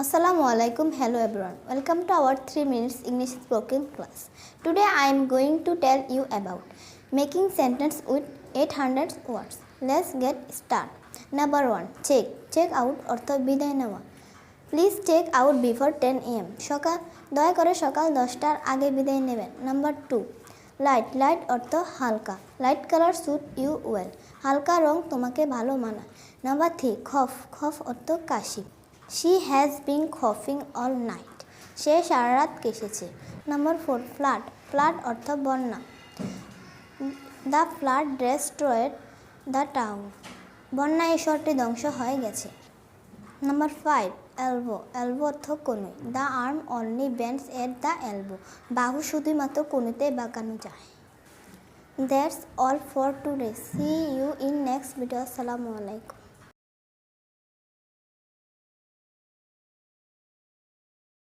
Assalamu alaikum. Hello everyone. Welcome to our 3 minutes English spoken class. Today I am going to tell you about making sentence with 800 words. Let's get started. Number 1. Check. Check out অর্থ বিদায় নেওয়া. Please check out before 10 am. দয়া করে সকাল 10টার আগে বিদায় নেবেন. Number 2. Light. Light অর্থ হালকা. Light color suit you well. হালকা রং তোমাকে ভালো মানায়. Number 3. Cough. Cough অর্থ কাশি. She has been coughing all night. সে সারা রাত কেশেছে. Number 4. Flood. Flood অর্থ বন্যা. The flood destroyed the town. বন্যায় এই শহরটি ধ্বংস হয়ে গেছে. Number 5. Elbow. Elbow অর্থ কনুই. The arm only bends at the elbow. বাহু শুধুমাত্র কনুইতে বাঁকানো যায়. That's all for today. See you in next video. Assalamu alaikum.